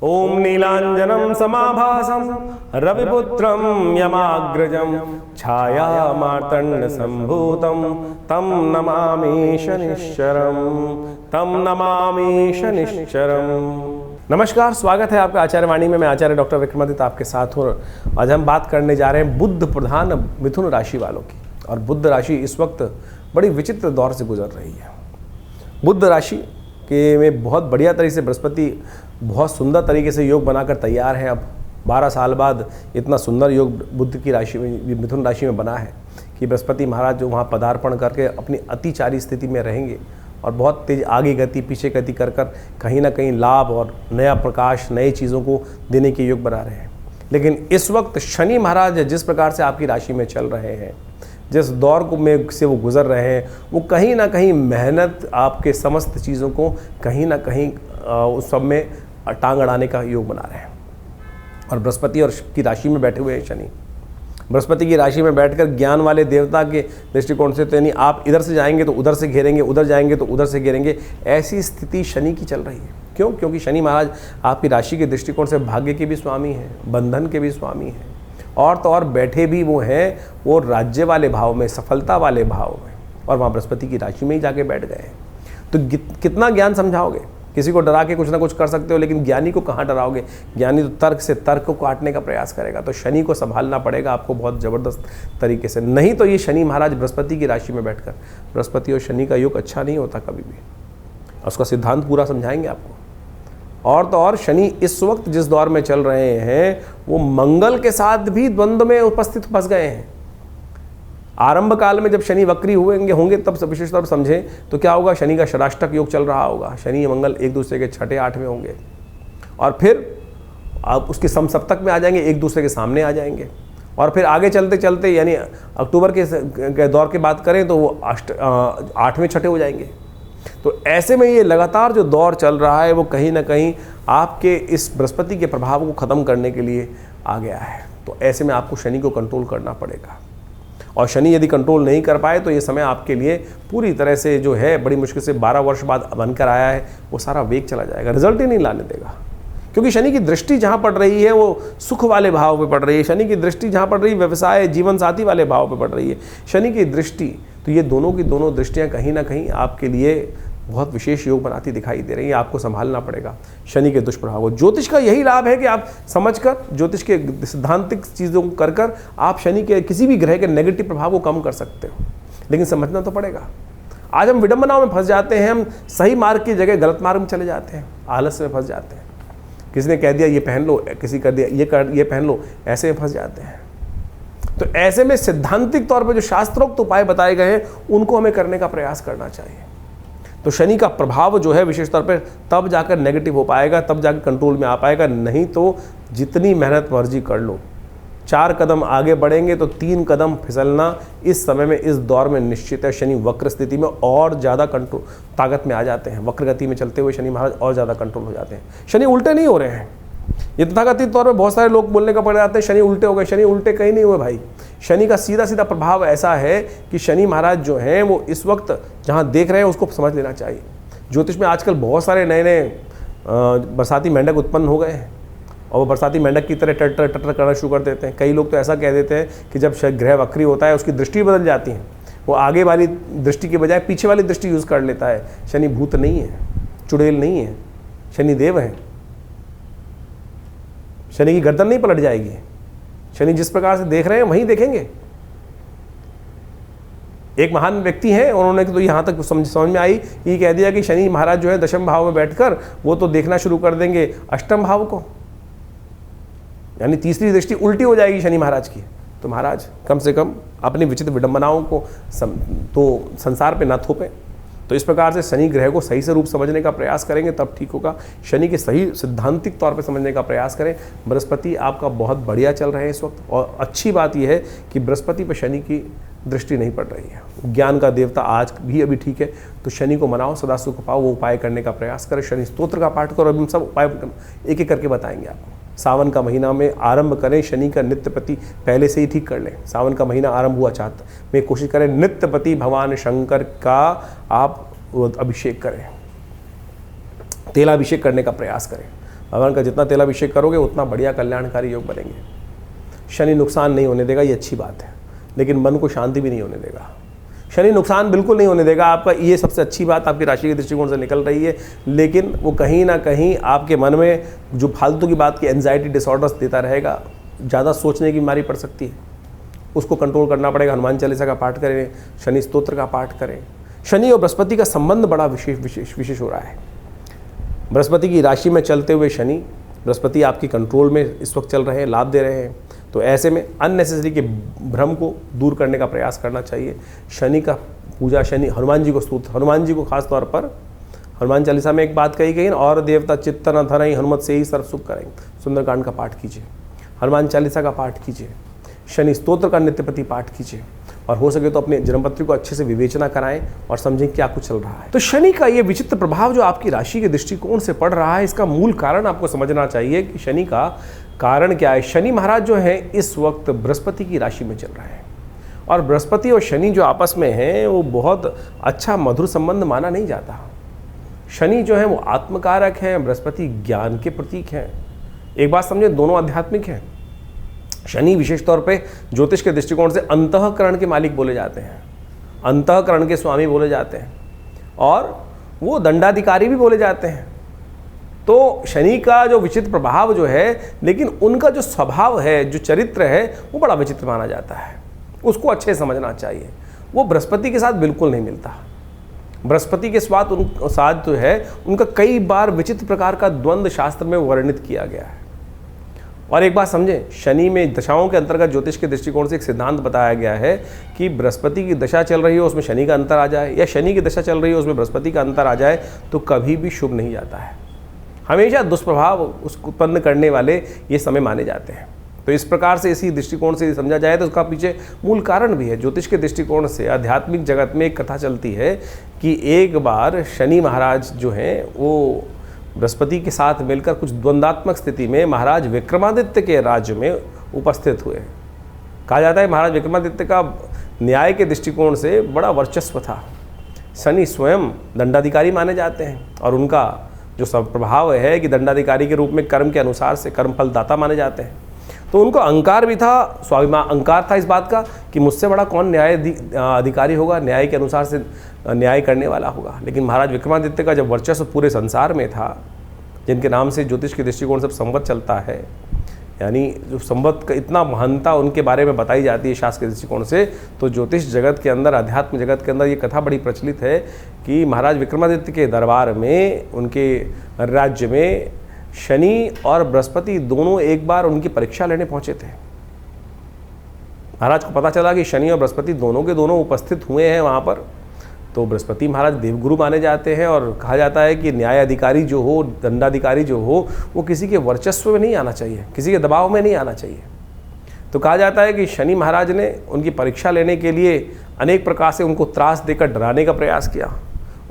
ओम नीलांजनं समाभासं रविपुत्रं यमाग्रजं छाया मार्तंड संभूतं तं नमामि शनिश्चरम्। नमस्कार, स्वागत है आपका आचार्य वाणी में। मैं आचार्य डॉक्टर विक्रमादित्य आपके साथ हूँ। आज हम बात करने जा रहे हैं बुध प्रधान मिथुन राशि वालों की। और बुध राशि इस वक्त बड़ी विचित्र दौर से गुजर रही है। बुध राशि के में बहुत बढ़िया तरीके से बृहस्पति बहुत सुंदर तरीके से योग बनाकर तैयार हैं। अब 12 साल बाद इतना सुंदर योग बुध की राशि में, मिथुन राशि में बना है कि बृहस्पति महाराज जो वहाँ पदार्पण करके अपनी अतिचारी स्थिति में रहेंगे और बहुत तेज आगे गति पीछे गति कर कहीं ना कहीं लाभ और नया प्रकाश, नई चीज़ों को देने के योग बना रहे हैं। लेकिन इस वक्त शनि महाराज जिस प्रकार से आपकी राशि में चल रहे हैं, जिस दौर को में से वो गुजर रहे हैं, वो कहीं ना कहीं मेहनत आपके समस्त चीज़ों को कहीं ना कहीं उस सब में टांग अड़ाने का योग बना रहे हैं। और बृहस्पति और की राशि में बैठे हुए हैं शनि। बृहस्पति की राशि में बैठकर ज्ञान वाले देवता के दृष्टिकोण से तो यानी आप इधर से जाएंगे तो उधर से घेरेंगे, उधर जाएंगे तो उधर से घेरेंगे, ऐसी स्थिति शनि की चल रही है। क्यों? क्योंकि शनि महाराज आपकी राशि के दृष्टिकोण से भाग्य के भी स्वामी हैं, बंधन के भी स्वामी हैं, और तो और बैठे भी वो हैं वो राज्य वाले भाव में, सफलता वाले भाव में, और वहाँ बृहस्पति की राशि में ही जाके बैठ गए हैं। तो कितना ज्ञान समझाओगे? किसी को डरा के कुछ ना कुछ कर सकते हो, लेकिन ज्ञानी को कहाँ डराओगे? ज्ञानी तो तर्क से तर्क को काटने का प्रयास करेगा। तो शनि को संभालना पड़ेगा आपको बहुत ज़बरदस्त तरीके से, नहीं तो ये शनि महाराज बृहस्पति की राशि में बैठकर, बृहस्पति और शनि का योग अच्छा नहीं होता कभी भी। उसका सिद्धांत पूरा समझाएंगे आपको। और तो और शनि इस वक्त जिस दौर में चल रहे हैं वो मंगल के साथ भी द्वंद्व में उपस्थित फंस गए हैं। आरंभ काल में जब शनि वक्री होंगे तब विशेष तौर पर समझें तो क्या होगा, शनि का षडाष्टक योग चल रहा होगा। शनि मंगल एक दूसरे के छठे आठवें होंगे, और फिर आप उसके समसप्तक में आ जाएंगे, एक दूसरे के सामने आ जाएंगे। और फिर आगे चलते चलते यानी अक्टूबर के दौर की बात करें तो वो आठवें छठे हो जाएंगे। तो ऐसे में ये लगातार जो दौर चल रहा है वो कहीं ना कहीं आपके इस बृहस्पति के प्रभाव को ख़त्म करने के लिए आ गया है। तो ऐसे में आपको शनि को कंट्रोल करना पड़ेगा, और शनि यदि कंट्रोल नहीं कर पाए तो ये समय आपके लिए पूरी तरह से जो है बड़ी मुश्किल से 12 वर्ष बाद बनकर आया है वो सारा वेग चला जाएगा, रिजल्ट ही नहीं लाने देगा। क्योंकि शनि की दृष्टि जहाँ पड़ रही है वो सुख वाले भाव पे पड़ रही है। शनि की दृष्टि जहाँ पड़ रही है व्यवसाय जीवन साथी वाले भाव पे पड़ रही है शनि की दृष्टि। तो ये दोनों की दोनों दृष्टियाँ कहीं ना कहीं आपके लिए बहुत विशेष योग बनाती दिखाई दे रही है। आपको संभालना पड़ेगा शनि के दुष्प्रभाव को। ज्योतिष का यही लाभ है कि आप समझकर ज्योतिष के सिद्धांतिक चीज़ों को कर आप शनि के किसी भी ग्रह के नेगेटिव प्रभाव को कम कर सकते हो, लेकिन समझना तो पड़ेगा। आज हम विडंबनाओं में फंस जाते हैं, हम सही मार्ग की जगह गलत मार्ग में चले जाते हैं, आलस में फंस जाते हैं। किसी ने कह दिया ये पहन लो, किसी कर दिया ये पहन लो, ऐसे में फंस जाते हैं। तो ऐसे में सिद्धांतिक तौर पर जो शास्त्रोक्त उपाय बताए गए हैं उनको हमें करने का प्रयास करना चाहिए। तो शनि का प्रभाव जो है विशेष तौर पर तब जाकर नेगेटिव हो पाएगा, तब जाकर कंट्रोल में आ पाएगा। नहीं तो जितनी मेहनत मर्जी कर लो, 4 कदम आगे बढ़ेंगे तो 3 कदम फिसलना इस समय में, इस दौर में निश्चित है। शनि वक्र स्थिति में और ज़्यादा कंट्रोल ताकत में आ जाते हैं। वक्र गति में चलते हुए शनि महाराज और ज़्यादा कंट्रोल हो जाते हैं। शनि उल्टे नहीं हो रहे हैं। ये तथाकथित तौर पर बहुत सारे लोग बोलने का पड़ जाते हैं शनि उल्टे हो गए। शनि उल्टे कहीं नहीं हुए भाई। शनि का सीधा सीधा प्रभाव ऐसा है कि शनि महाराज जो हैं वो इस वक्त जहाँ देख रहे हैं उसको समझ लेना चाहिए। ज्योतिष में आजकल बहुत सारे नए नए बरसाती मेंढक उत्पन्न हो गए हैं, और वो बरसाती मेंढक की तरह टटर टटर करना शुरू कर देते हैं। कई लोग तो ऐसा कह देते हैं कि जब ग्रह वक्री होता है उसकी दृष्टि बदल जाती है, वो आगे वाली दृष्टि के बजाय पीछे वाली दृष्टि यूज़ कर लेता है। शनि भूत नहीं है, चुड़ैल नहीं है, शनि देव है। शनि की गर्दन नहीं पलट जाएगी। शनि जिस प्रकार से देख रहे हैं वहीं देखेंगे। एक महान व्यक्ति हैं, उन्होंने तो यहाँ तक समझ में आई, ये कह दिया कि शनि महाराज जो है दशम भाव में बैठकर वो तो देखना शुरू कर देंगे अष्टम भाव को, यानी तीसरी दृष्टि उल्टी हो जाएगी शनि महाराज की। तो महाराज कम से कम अपनी विचित्र विडंबनाओं को तो संसार पे ना थोपें। तो इस प्रकार से शनि ग्रह को सही से रूप समझने का प्रयास करेंगे तब ठीक होगा। शनि के सही सिद्धांतिक तौर पर समझने का प्रयास करें। बृहस्पति आपका बहुत बढ़िया चल रहे हैं इस वक्त, और अच्छी बात यह है कि बृहस्पति पर शनि की दृष्टि नहीं पड़ रही है। ज्ञान का देवता आज भी अभी ठीक है, तो शनि को मनाओ, सदा सुख पाओ, वो उपाय करने का प्रयास करें। शनि स्तोत्र का पाठ करो। अभी हम सब उपाय एक एक करके बताएंगे आपको। सावन का महीना में आरंभ करें, शनि का नित्यपति पहले से ही ठीक कर लें। सावन का महीना आरंभ हुआ चाहता में कोशिश करें नित्यपति भगवान शंकर का आप अभिषेक करें, तेलाभिषेक करने का प्रयास करें। भगवान का जितना तेलाभिषेक करोगे उतना बढ़िया कल्याणकारी योग बनेंगे। शनि नुकसान नहीं होने देगा, ये अच्छी बात है, लेकिन मन को शांति भी नहीं होने देगा। शनि नुकसान बिल्कुल नहीं होने देगा आपका, ये सबसे अच्छी बात आपकी राशि के दृष्टिकोण से निकल रही है, लेकिन वो कहीं ना कहीं आपके मन में जो फालतू की बात की एंजाइटी डिसऑर्डर्स देता रहेगा, ज़्यादा सोचने की बीमारी पड़ सकती है, उसको कंट्रोल करना पड़ेगा। हनुमान चालीसा का पाठ करें, शनि स्तोत्र का पाठ करें। शनि और बृहस्पति का संबंध बड़ा विशेष हो रहा है। बृहस्पति की राशि में चलते हुए शनि, बृहस्पति आपकी कंट्रोल में इस वक्त चल रहे हैं, लाभ दे रहे हैं, तो ऐसे में अननेसेसरी के भ्रम को दूर करने का प्रयास करना चाहिए। शनि का पूजा, शनि हनुमान जी को स्तोत्र, हनुमान जी को खास तौर पर हनुमान चालीसा में एक बात कही गई, और देवता चित्तन अथरई हनुमत से ही सर्व सुख करें। सुंदरकांड का पाठ कीजिए, हनुमान चालीसा का पाठ कीजिए, शनि स्तोत्र का नित्यप्रति पाठ कीजिए, और हो सके तो अपने जन्मपत्री को अच्छे से विवेचना कराएं और समझें क्या कुछ चल रहा है। तो शनि का ये विचित्र प्रभाव जो आपकी राशि के दृष्टिकोण से पड़ रहा है, इसका मूल कारण आपको समझना चाहिए कि शनि का कारण क्या है। शनि महाराज जो है इस वक्त बृहस्पति की राशि में चल रहे हैं, और बृहस्पति और शनि जो आपस में हैं वो बहुत अच्छा मधुर संबंध माना नहीं जाता। शनि जो है वो आत्मकारक हैं, बृहस्पति ज्ञान के प्रतीक हैं। एक बात समझे, दोनों आध्यात्मिक हैं। शनि विशेष तौर पे ज्योतिष के दृष्टिकोण से अंतःकरण के मालिक बोले जाते हैं, अंतःकरण के स्वामी बोले जाते हैं, और वो दंडाधिकारी भी बोले जाते हैं। तो शनि का जो विचित्र प्रभाव जो है, लेकिन उनका जो स्वभाव है, जो चरित्र है, वो बड़ा विचित्र माना जाता है, उसको अच्छे से समझना चाहिए। वो बृहस्पति के साथ बिल्कुल नहीं मिलता। बृहस्पति के साथ जो है उनका कई बार विचित्र प्रकार का द्वंद्व शास्त्र में वर्णित किया गया है। और एक बात समझें, शनि में दशाओं के अंतर्गत ज्योतिष के दृष्टिकोण से एक सिद्धांत बताया गया है कि बृहस्पति की दशा चल रही हो उसमें शनि का अंतर आ जाए, या शनि की दशा चल रही हो उसमें बृहस्पति का अंतर आ जाए, तो कभी भी शुभ नहीं जाता है। हमेशा दुष्प्रभाव उसको उत्पन्न करने वाले ये समय माने जाते हैं। तो इस प्रकार से इसी दृष्टिकोण से समझा जाए तो उसका पीछे मूल कारण भी है। ज्योतिष के दृष्टिकोण से आध्यात्मिक जगत में एक कथा चलती है कि एक बार शनि महाराज जो हैं वो बृहस्पति के साथ मिलकर कुछ द्वंद्वात्मक स्थिति में महाराज विक्रमादित्य के राज्य में उपस्थित हुए। कहा जाता है महाराज विक्रमादित्य का न्याय के दृष्टिकोण से बड़ा वर्चस्व था। शनि स्वयं दंडाधिकारी माने जाते हैं, और उनका जो सब प्रभाव है कि दंडाधिकारी के रूप में कर्म के अनुसार से कर्म फलदाता माने जाते हैं। तो उनको अहंकार भी था, स्वाभिमान अहंकार था इस बात का कि मुझसे बड़ा कौन न्याय अधिकारी होगा, न्याय के अनुसार से न्याय करने वाला होगा। लेकिन महाराज विक्रमादित्य का जब वर्चस्व पूरे संसार में था, जिनके नाम से ज्योतिष के दृष्टिकोण से संवत चलता है, यानी जो संवत का इतना महानता उनके बारे में बताई जाती है शास्त्र के दृष्टिकोण से, तो ज्योतिष जगत के अंदर, अध्यात्म जगत के अंदर ये कथा बड़ी प्रचलित है कि महाराज विक्रमादित्य के दरबार में, उनके राज्य में शनि और बृहस्पति दोनों एक बार उनकी परीक्षा लेने पहुंचे थे। महाराज को पता चला कि शनि और बृहस्पति दोनों के दोनों उपस्थित हुए हैं वहाँ पर। तो बृहस्पति महाराज देवगुरु माने जाते हैं, और कहा जाता है कि न्याय अधिकारी जो हो, दंडाधिकारी जो हो, वो किसी के वर्चस्व में नहीं आना चाहिए, किसी के दबाव में नहीं आना चाहिए। तो कहा जाता है कि शनि महाराज ने उनकी परीक्षा लेने के लिए अनेक प्रकार से उनको त्रास देकर डराने का प्रयास किया,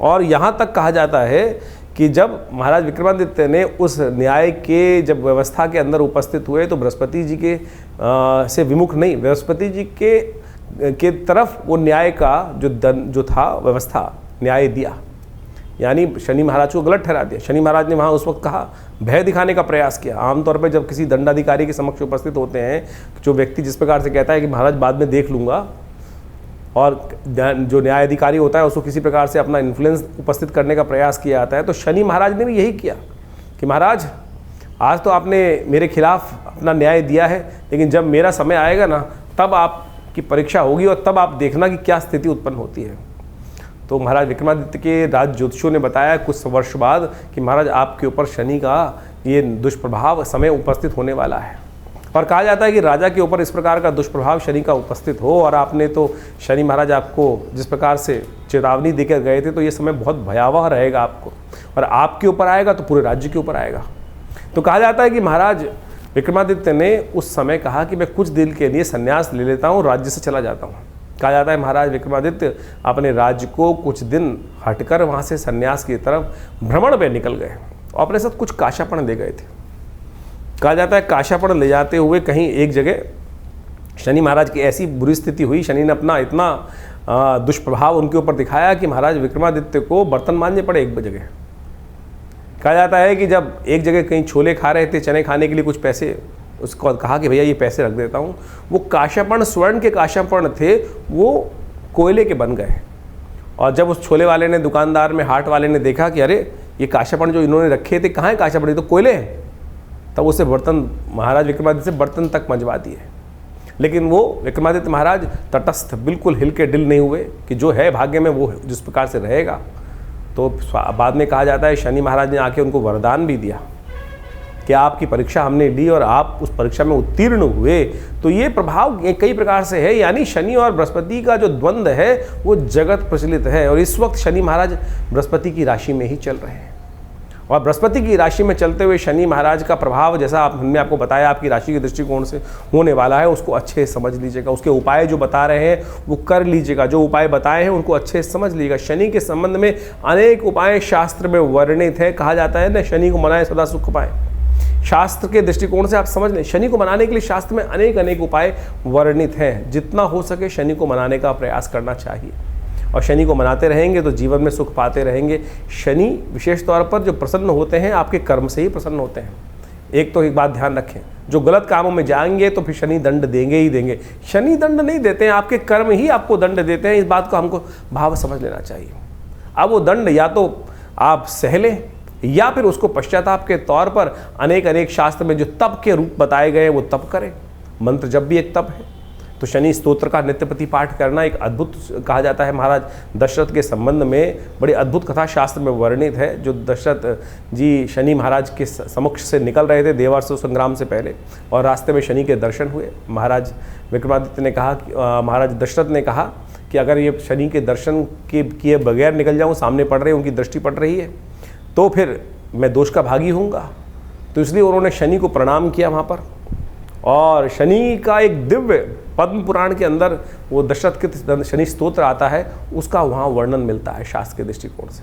और यहाँ तक कहा जाता है कि जब महाराज विक्रमादित्य ने उस न्याय के जब व्यवस्था के अंदर उपस्थित हुए तो बृहस्पति जी के से विमुख नहीं, बृहस्पति जी के तरफ वो न्याय का जो था व्यवस्था न्याय दिया, यानी शनि महाराज को गलत ठहरा दिया। शनि महाराज ने वहाँ उस वक्त कहा, भय दिखाने का प्रयास किया। आमतौर पर जब किसी दंडाधिकारी के समक्ष उपस्थित होते हैं, जो व्यक्ति जिस प्रकार से कहता है कि महाराज बाद में देख लूँगा, और जो न्यायाधिकारी होता है उसको किसी प्रकार से अपना इन्फ्लुएंस उपस्थित करने का प्रयास किया जाता है, तो शनि महाराज ने भी यही किया कि महाराज आज तो आपने मेरे खिलाफ अपना न्याय दिया है, लेकिन जब मेरा समय आएगा ना, तब आपकी परीक्षा होगी, और तब आप देखना कि क्या स्थिति उत्पन्न होती है। तो महाराज विक्रमादित्य के राज ज्योतिषियों ने बताया कुछ वर्ष बाद कि महाराज आपके ऊपर शनि का ये दुष्प्रभाव समय उपस्थित होने वाला है। और कहा जाता है कि राजा के ऊपर इस प्रकार का दुष्प्रभाव शनि का उपस्थित हो, और आपने तो शनि महाराज आपको जिस प्रकार से चेतावनी देकर गए थे, तो ये समय बहुत भयावह रहेगा आपको, और आपके ऊपर आएगा तो पूरे राज्य के ऊपर आएगा। तो कहा जाता है कि महाराज विक्रमादित्य ने उस समय कहा कि मैं कुछ दिन के लिए संन्यास ले लेता हूँ, राज्य से चला जाता हूँ। कहा जाता है महाराज विक्रमादित्य अपने राज्य को कुछ दिन हटकर वहाँ से संन्यास की तरफ भ्रमण पे निकल गए, और अपने साथ कुछ काशापण ले गए थे। कहा जाता है काशापण ले जाते हुए कहीं एक जगह शनि महाराज की ऐसी बुरी स्थिति हुई, शनि ने अपना इतना दुष्प्रभाव उनके ऊपर दिखाया कि महाराज विक्रमादित्य को बर्तन मांजने पड़े एक जगह। कहा जाता है कि जब एक जगह कहीं छोले खा रहे थे, चने खाने के लिए कुछ पैसे, उसको कहा कि भैया ये पैसे रख देता हूँ, वो काशापर्ण, स्वर्ण के काशापर्ण थे, वो कोयले के बन गए। और जब उस छोले वाले ने, दुकानदार में, हाट वाले ने देखा कि अरे ये काशापर्ण जो इन्होंने रखे थे कहाँ है काशापर्ण, ये तो कोयले हैं, तब उसे बर्तन, महाराज विक्रमादित्य से बर्तन तक मंजवा दिए। लेकिन वो विक्रमादित्य महाराज तटस्थ, बिल्कुल हिल के डिल नहीं हुए कि जो है भाग्य में वो जिस प्रकार से रहेगा। तो बाद में कहा जाता है शनि महाराज ने आके उनको वरदान भी दिया कि आपकी परीक्षा हमने ली और आप उस परीक्षा में उत्तीर्ण हुए। तो ये प्रभाव कई प्रकार से है, यानी शनि और बृहस्पति का जो द्वंद्व है वो जगत प्रचलित है। और इस वक्त शनि महाराज बृहस्पति की राशि में ही चल रहे हैं, और बृहस्पति की राशि में चलते हुए शनि महाराज का प्रभाव, जैसा हमने आपको बताया, आपकी राशि के दृष्टिकोण से होने वाला है, उसको अच्छे से समझ लीजिएगा। उसके उपाय जो बता रहे हैं वो कर लीजिएगा, जो उपाय बताए हैं उनको अच्छे से समझ लीजिएगा। शनि के संबंध में अनेक उपाय शास्त्र में वर्णित है। कहा जाता है ना, शनि को मनाए सदा सुख पाए। शास्त्र के दृष्टिकोण से आप समझ लें, शनि को मनाने के लिए शास्त्र में अनेक उपाय वर्णित हैं। जितना हो सके शनि को मनाने का प्रयास करना चाहिए, और शनि को मनाते रहेंगे तो जीवन में सुख पाते रहेंगे। शनि विशेष तौर पर जो प्रसन्न होते हैं आपके कर्म से ही प्रसन्न होते हैं। एक तो एक बात ध्यान रखें, जो गलत कामों में जाएंगे तो फिर शनि दंड देंगे ही देंगे। शनि दंड नहीं देते हैं, आपके कर्म ही आपको दंड देते हैं। इस बात को हमको भाव समझ लेना चाहिए। अब वो दंड या तो आप सह लें या फिर उसको पश्चाताप के तौर पर अनेक शास्त्र में जो तप के रूप बताए गए वो तप करें। मंत्र जब भी एक तप है। तो शनि स्तोत्र का नित्यप्रति पाठ करना एक अद्भुत, कहा जाता है महाराज दशरथ के संबंध में बड़ी अद्भुत कथा शास्त्र में वर्णित है। जो दशरथ जी शनि महाराज के समक्ष से निकल रहे थे देवासुर संग्राम से पहले, और रास्ते में शनि के दर्शन हुए। महाराज विक्रमादित्य ने कहा, महाराज दशरथ ने कहा कि अगर ये शनि के दर्शन के किए बगैर निकल जाऊँ, सामने पड़ रहे हैं, उनकी दृष्टि पड़ रही है, तो फिर मैं दोष का भागी होऊंगा। तो इसलिए उन्होंने शनि को प्रणाम किया वहाँ पर। और शनि का एक दिव्य पद्म पुराण के अंदर वो दशरथ कृत शनि स्तोत्र आता है, उसका वहाँ वर्णन मिलता है शास्त्र के दृष्टिकोण से।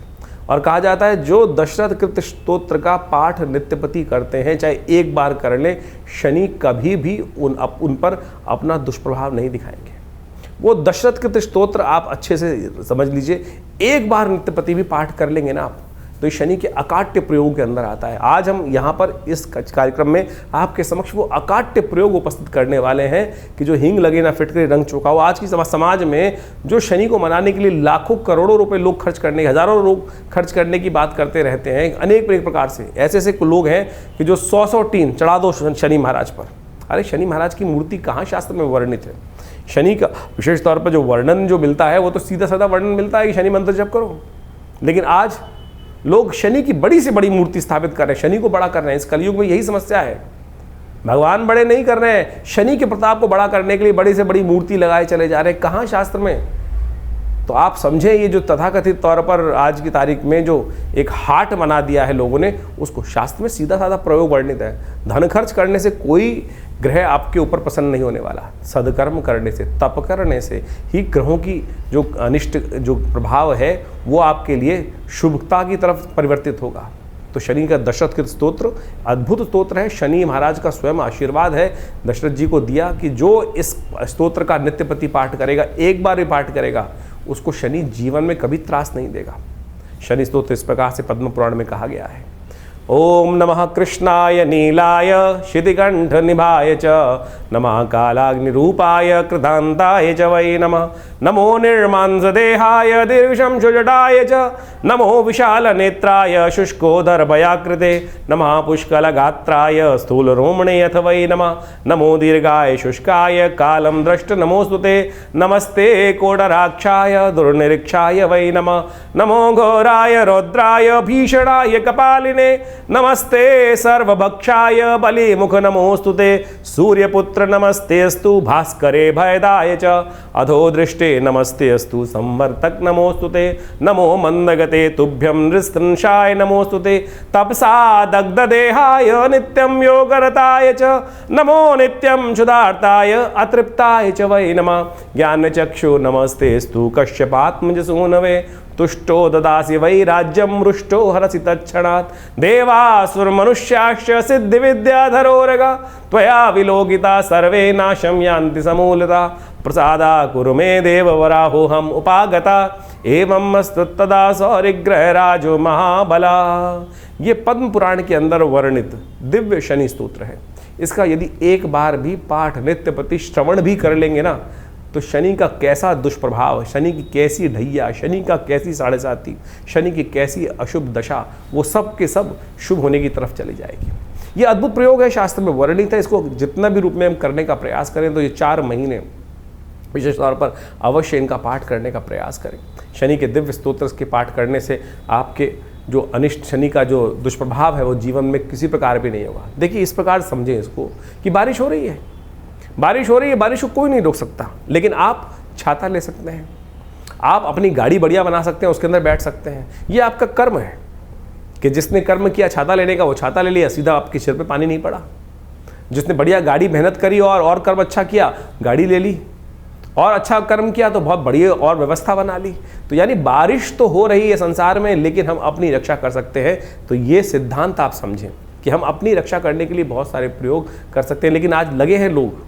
और कहा जाता है जो दशरथ कृत स्तोत्र का पाठ नित्यपति करते हैं, चाहे एक बार कर लें, शनि कभी भी उन पर अपना दुष्प्रभाव नहीं दिखाएंगे। वो दशरथ कृत स्तोत्र आप अच्छे से समझ लीजिए, एक बार नित्यपति भी पाठ कर लेंगे ना आप, तो ये शनि के अकाट्य प्रयोग के अंदर आता है। आज हम यहाँ पर इस कार्यक्रम में आपके समक्ष वो अकाट्य प्रयोग उपस्थित करने वाले हैं कि जो हींग लगे ना फिटकरे रंग चौका हो। आज की समाज में जो शनि को मनाने के लिए लाखों करोड़ों रुपए लोग खर्च करने, हजारों लोग खर्च करने की बात करते रहते हैं, अनेक प्रकार से ऐसे लोग हैं कि जो 100 टीन चढ़ा दो शनि महाराज पर। अरे शनि महाराज की मूर्ति कहाँ शास्त्र में वर्णित है? शनि का विशेष तौर पर जो वर्णन जो मिलता है वो तो सीधा साधा वर्णन मिलता है कि शनि मंत्र जप करो। लेकिन आज लोग शनि की बड़ी से बड़ी मूर्ति स्थापित कर रहे हैं, शनि को बड़ा कर रहे हैं। इस कलयुग में यही समस्या है, भगवान बड़े नहीं कर रहे हैं, शनि के प्रताप को बड़ा करने के लिए बड़ी से बड़ी मूर्ति लगाए चले जा रहे हैं। कहाँ शास्त्र में? तो आप समझें, ये जो तथाकथित तौर पर आज की तारीख में जो एक हाट बना दिया है लोगों ने, उसको शास्त्र में सीधा साधा प्रयोग वर्णित है। धन खर्च करने से कोई ग्रह आपके ऊपर प्रसन्न नहीं होने वाला। सदकर्म करने से, तप करने से ही ग्रहों की जो अनिष्ट जो प्रभाव है वो आपके लिए शुभता की तरफ परिवर्तित होगा। तो शनि का दशरथ कृत स्तोत्र अद्भुत स्तोत्र है। शनि महाराज का स्वयं आशीर्वाद है दशरथ जी को दिया कि जो इस स्तोत्र का नित्यप्रति पाठ करेगा, एक बार भी पाठ करेगा, उसको शनि जीवन में कभी त्रास नहीं देगा। शनि स्तोत्र इस प्रकार से पद्म पुराण में कहा गया है। ओम नमः कृष्णाय नीलाय शितिकंठ निभाय च, नमः कालाग्निरूपाय कृतांताय च वै नमः। नमो निर्मांसदेहाय दीर्घशंशुजटाय च, नमो विशालनेत्राय शुष्कोदरभयाकृते, नमः पुष्कलगात्राय स्थूलरोमणे अथ वै नमः। नमो दीर्घाय शुष्काय कालं द्रष्ट नमोस्तुते, नमस्ते कोडराक्षाय दुर्निरीक्षाय वै नमः। नमो घोराय रौद्राय भीषणाय कपालिने, नमस्ते सर्वभक्षाय बलिमुख नमोस्तुते। सूर्यपुत्र नमस्तेस्तु भास्करे भयदाय च, अधो दृष्टे नमस्तेस्तु संवर्तक नमोस्तुते। नमो मंदगते तुभ्यं नृशंसाय नमोस्तुते, तपसा दग्धदेहाय नित्यं योगरताय च, नमो नित्यं क्षुधार्ताय अतृप्ताय च वै नमः। ज्ञानचक्षु नमस्तेस्तु कश्यपात्मजसूनवे, तुष्टो ददासि वै राज्यं रुष्टो हरसि तत्क्षणात्। देवासुरमनुष्याश्च सिद्धिविद्याधरोरगा, त्वया विलोकिता सर्वे नाशं यान्ति समूलता। प्रसादा कुरु मे देव वराहोऽहम् उपागता, एवं तदा सौरिग्रह राजो महाबला। ये पद्म पुराण के अंदर वर्णित दिव्य शनि स्तोत्र है। इसका यदि एक बार भी पाठ नित्य प्रति श्रवण भी कर लेंगे ना, तो शनि का कैसा दुष्प्रभाव, शनि की कैसी ढैया, शनि का कैसी साढ़े साती, शनि की कैसी अशुभ दशा, वो सब के सब शुभ होने की तरफ चली जाएगी। ये अद्भुत प्रयोग है, शास्त्र में वर्णित है। इसको जितना भी रूप में हम करने का प्रयास करें तो ये 4 महीने विशेष तौर पर अवश्य इनका पाठ करने का प्रयास करें। शनि के दिव्य स्तोत्र के पाठ करने से आपके जो अनिष्ट शनि का जो दुष्प्रभाव है वो जीवन में किसी प्रकार भी नहीं होगा। देखिए, इस प्रकार समझें इसको कि बारिश हो रही है, बारिश हो रही है, बारिश को कोई नहीं रोक सकता, लेकिन आप छाता ले सकते हैं, आप अपनी गाड़ी बढ़िया बना सकते हैं, उसके अंदर बैठ सकते हैं। ये आपका कर्म है कि जिसने कर्म किया छाता लेने का, वो छाता ले लिया, सीधा आपके सिर पे पानी नहीं पड़ा। जिसने बढ़िया गाड़ी मेहनत करी और कर्म अच्छा किया, गाड़ी ले ली, और अच्छा कर्म किया तो बहुत बढ़िया और व्यवस्था बना ली। तो यानी बारिश तो हो रही है संसार में, लेकिन हम अपनी रक्षा कर सकते हैं। तो ये सिद्धांत आप समझें कि हम अपनी रक्षा करने के लिए बहुत सारे प्रयोग कर सकते हैं। लेकिन आज लगे हैं लोग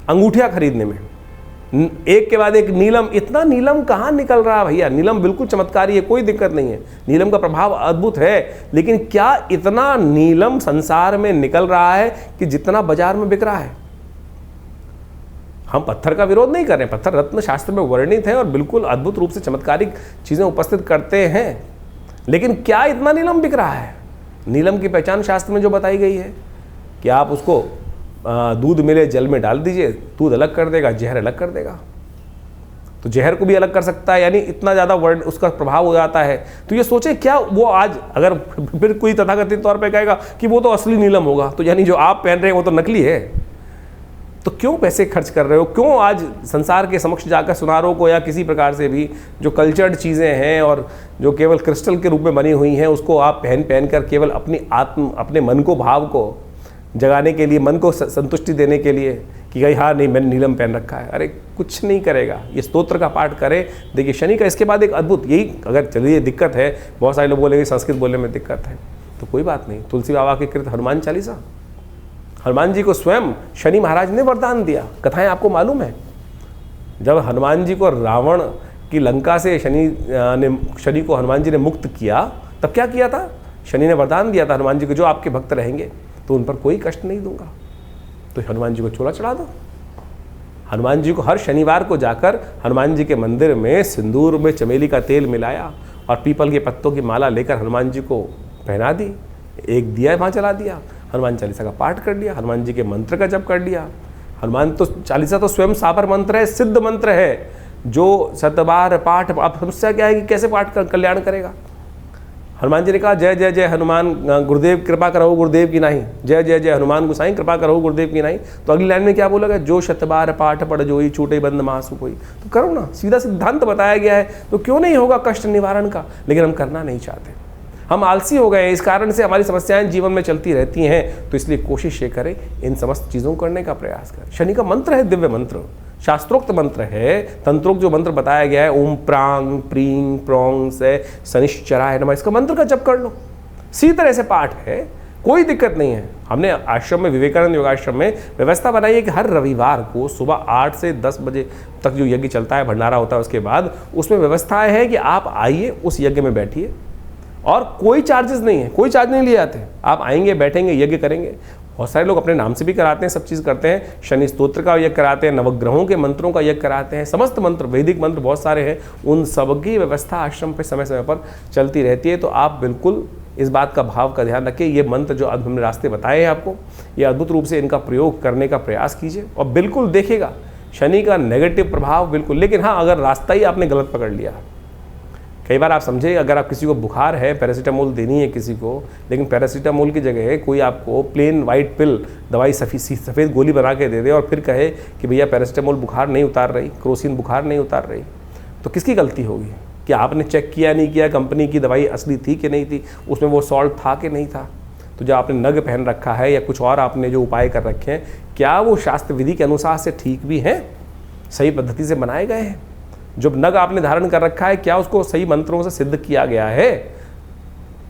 अंगूठियां खरीदने में, एक के बाद एक नीलम। इतना नीलम कहाँ निकल रहा है भैया? नीलम बिल्कुल चमत्कारी है, कोई दिक्कत नहीं है, नीलम का प्रभाव अद्भुत है। लेकिन क्या इतना नीलम संसार में निकल रहा है कि जितना बाजार में बिक रहा है? हम पत्थर का विरोध नहीं कर रहे हैं, पत्थर रत्न शास्त्र में वर्णित है और बिल्कुल अद्भुत रूप से चमत्कारिक चीज़ें उपस्थित करते हैं। लेकिन क्या इतना नीलम बिक रहा है? नीलम की पहचान शास्त्र में जो बताई गई है कि आप उसको दूध मिले जल में डाल दीजिए, दूध अलग कर देगा, जहर अलग कर देगा। तो जहर को भी अलग कर सकता है, यानी इतना ज़्यादा वर्ण उसका प्रभाव हो जाता है। तो ये सोचे, क्या वो आज अगर फिर कोई तथाकथित तौर पे कहेगा कि वो तो असली नीलम होगा, तो यानी जो आप पहन रहे हैं वो तो नकली है। तो क्यों पैसे खर्च कर रहे हो? क्यों आज संसार के समक्ष जाकर सुनारों को या किसी प्रकार से भी जो कल्चर्ड चीज़ें हैं और जो केवल क्रिस्टल के रूप में बनी हुई हैं, उसको आप पहन कर केवल अपने मन को, भाव को जगाने के लिए, मन को संतुष्टि देने के लिए कि भाई हाँ नहीं मैंने नीलम पहन रखा है। अरे कुछ नहीं करेगा। ये स्तोत्र का पाठ करें। देखिए शनि का इसके बाद एक अद्भुत, यही अगर चलिए दिक्कत है, बहुत सारे लोग बोलेंगे संस्कृत बोलने में दिक्कत है, तो कोई बात नहीं। तुलसी बाबा के कृत हनुमान चालीसा, हनुमान जी को स्वयं शनि महाराज ने वरदान दिया। कथाएं आपको मालूम है, जब हनुमान जी को रावण की लंका से शनि को हनुमान जी ने मुक्त किया, तब क्या किया था? शनि ने वरदान दिया था हनुमान जी को, जो आपके भक्त रहेंगे तो उन पर कोई कष्ट नहीं दूंगा। तो हनुमान जी को चोला चढ़ा दो। हनुमान जी को हर शनिवार को जाकर हनुमान जी के मंदिर में सिंदूर में चमेली का तेल मिलाया और पीपल के पत्तों की माला लेकर हनुमान जी को पहना दी, एक दिया वहाँ जला दिया, हनुमान चालीसा का पाठ कर लिया, हनुमान जी के मंत्र का जप कर लिया। हनुमान तो चालीसा तो स्वयं साबर मंत्र है, सिद्ध मंत्र है, जो 7 बार पाठ। अब समस्या क्या है कि कैसे पाठ कर कल्याण करेगा? हनुमान जी ने कहा जय जय जय हनुमान गुरुदेव कृपा करो गुरुदेव की नहीं, जय जय जय हनुमान गोसाई कृपा करो गुरुदेव की नहीं। तो अगली लाइन में क्या बोलेगा? जो 7 बार पाठ पढ़ जोई छूटे बंद मासु कोई। तो करो ना, सीधा सिद्धांत बताया गया है, तो क्यों नहीं होगा कष्ट निवारण का? लेकिन हम करना नहीं चाहते, हम आलसी हो गए। इस कारण से हमारी समस्याएं जीवन में चलती रहती हैं। तो इसलिए कोशिश ये करें, इन समस्त चीज़ों को करने का प्रयास करें। शनि का मंत्र है दिव्य मंत्र, शास्त्रोक्त मंत्र है, तंत्रोक्त जो मंत्र बताया गया है, ओम प्रांग प्रींग प्रोंग से शनिश्चराय नमः, इसका मंत्र का जप कर लो। इसी तरह से पाठ है, कोई दिक्कत नहीं है। हमने आश्रम में, विवेकानंद योगाश्रम में व्यवस्था बनाई है कि हर रविवार को सुबह 8 से 10 बजे तक जो यज्ञ चलता है, भंडारा होता है, उसके बाद उसमें व्यवस्था है कि आप आइए, उस यज्ञ में बैठिए और कोई चार्जेस नहीं है, कोई चार्ज नहीं लिए जाते। आप आएंगे, बैठेंगे, यज्ञ करेंगे। बहुत सारे लोग अपने नाम से भी कराते हैं, सब चीज़ करते हैं। शनि स्तोत्र का यज्ञ कराते हैं, नवग्रहों के मंत्रों का यज्ञ कराते हैं, समस्त मंत्र, वैदिक मंत्र बहुत सारे हैं, उन सब की व्यवस्था आश्रम पे समय समय पर चलती रहती है। तो आप बिल्कुल इस बात का भाव का ध्यान रखिए। ये मंत्र जो अब हमने रास्ते बताए हैं आपको, ये अद्भुत रूप से इनका प्रयोग करने का प्रयास कीजिए और बिल्कुल देखिएगा शनि का नेगेटिव प्रभाव बिल्कुल। लेकिन हाँ, अगर रास्ता ही आपने गलत पकड़ लिया, कई बार आप समझे, अगर आप किसी को बुखार है, पैरासीटामोल देनी है किसी को, लेकिन पैरासीटामोल की जगह कोई आपको प्लेन वाइट पिल दवाई सफ़ेद गोली बना के दे दे और फिर कहे कि भैया पैरासीटामोल बुखार नहीं उतार रही, क्रोसिन बुखार नहीं उतार रही, तो किसकी गलती होगी? कि आपने चेक किया नहीं किया कंपनी की दवाई असली थी कि नहीं थी, उसमें वो सॉल्ट था कि नहीं था। तो जो आपने नग पहन रखा है या कुछ और आपने जो उपाय कर रखे हैं, क्या वो शास्त्र विधि के अनुसार से ठीक भी हैं, सही पद्धति से बनाए गए हैं? जो नग आपने धारण कर रखा है, क्या उसको सही मंत्रों से सिद्ध किया गया है?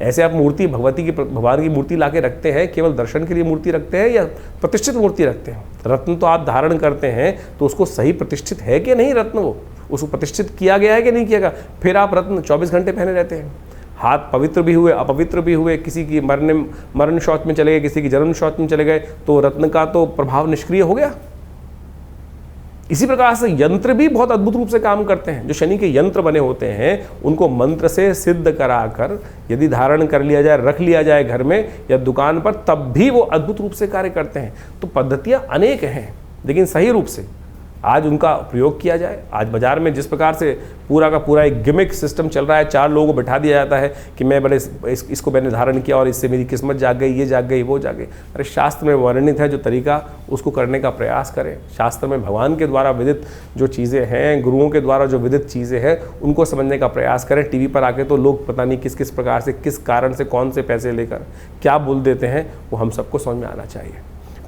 ऐसे आप मूर्ति भगवान की मूर्ति लाके रखते हैं, केवल दर्शन के लिए मूर्ति रखते हैं या प्रतिष्ठित मूर्ति रखते हैं? रत्न तो आप धारण करते हैं, तो उसको सही प्रतिष्ठित है कि नहीं रत्न? उसको प्रतिष्ठित किया गया है कि नहीं किया गया। फिर आप रत्न 24 घंटे पहने रहते हैं, हाथ पवित्र भी हुए अपवित्र भी हुए, किसी की मरण शौच में चले गए, किसी की जन्म शौच में चले गए, तो रत्न का तो प्रभाव निष्क्रिय हो गया। इसी प्रकार से यंत्र भी बहुत अद्भुत रूप से काम करते हैं। जो शनि के यंत्र बने होते हैं उनको मंत्र से सिद्ध कराकर यदि धारण कर लिया जाए, रख लिया जाए घर में या दुकान पर, तब भी वो अद्भुत रूप से कार्य करते हैं। तो पद्धतियां अनेक हैं, लेकिन सही रूप से आज उनका प्रयोग किया जाए। आज बाजार में जिस प्रकार से पूरा का पूरा एक गिमिक सिस्टम चल रहा है, 4 लोगों को बैठा दिया जाता है कि मैं बड़े इसको मैंने धारण किया और इससे मेरी किस्मत जाग गई, ये जाग गई, वो जाग गई। अरे शास्त्र में वर्णित है जो तरीका, उसको करने का प्रयास करें। शास्त्र में भगवान के द्वारा विदित जो चीज़ें हैं, गुरुओं के द्वारा जो विदित चीज़ें हैं, उनको समझने का प्रयास करें। टीवी पर आके तो लोग पता नहीं किस किस प्रकार से, किस कारण से, कौन से पैसे लेकर क्या बोल देते हैं, वो हम सबको समझ में आना चाहिए।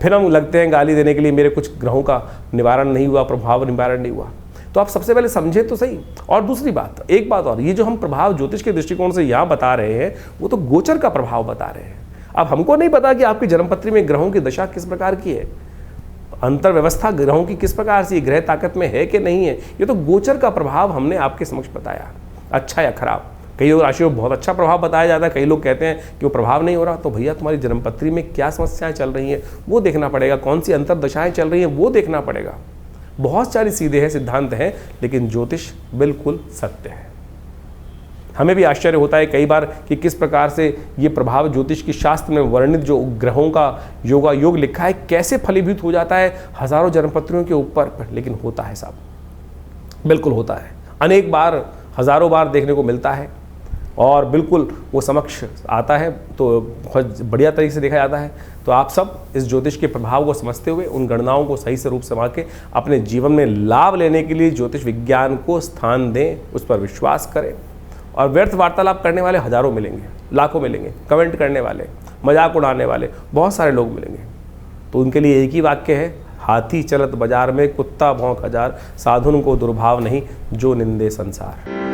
फिर हम लगते हैं गाली देने के लिए, मेरे कुछ ग्रहों का निवारण नहीं हुआ, प्रभाव निवारण नहीं हुआ। तो आप सबसे पहले समझे तो सही। और दूसरी बात, एक बात और, ये जो हम प्रभाव ज्योतिष के दृष्टिकोण से यहाँ बता रहे हैं, वो तो गोचर का प्रभाव बता रहे हैं। अब हमको नहीं पता कि आपकी जन्मपत्री में ग्रहों की दशा किस प्रकार की है, अंतर व्यवस्था ग्रहों की किस प्रकार से, ग्रह ताकत में है कि नहीं है। ये तो गोचर का प्रभाव हमने आपके समक्ष बताया, अच्छा या खराब। कई राशियों में बहुत अच्छा प्रभाव बताया जाता है, कई लोग कहते हैं कि वो प्रभाव नहीं हो रहा। तो भैया तुम्हारी जन्मपत्री में क्या समस्याएं चल रही हैं वो देखना पड़ेगा, कौन सी अंतर दशाएं चल रही हैं वो देखना पड़ेगा। बहुत सारी सीधे हैं, सिद्धांत हैं, लेकिन ज्योतिष बिल्कुल सत्य है। हमें भी आश्चर्य होता है कई बार कि किस प्रकार से ये प्रभाव ज्योतिष की शास्त्र में वर्णित जो ग्रहों का योगा योग लिखा है कैसे फलीभूत हो जाता है हजारों जन्मपत्रियों के ऊपर। लेकिन होता है साहब, बिल्कुल होता है, अनेक बार, हजारों बार देखने को मिलता है और बिल्कुल वो समक्ष आता है, तो बहुत बढ़िया तरीके से देखा जाता है। तो आप सब इस ज्योतिष के प्रभाव को समझते हुए उन गणनाओं को सही से रूप से समझ के अपने जीवन में लाभ लेने के लिए ज्योतिष विज्ञान को स्थान दें, उस पर विश्वास करें। और व्यर्थ वार्तालाप करने वाले हजारों मिलेंगे, लाखों मिलेंगे, कमेंट करने वाले, मजाक उड़ाने वाले बहुत सारे लोग मिलेंगे। तो उनके लिए एक ही वाक्य है, हाथी चलत बाजार में कुत्ता भौंक हजार, साधुन को दुर्भाव नहीं जो निंदे संसार।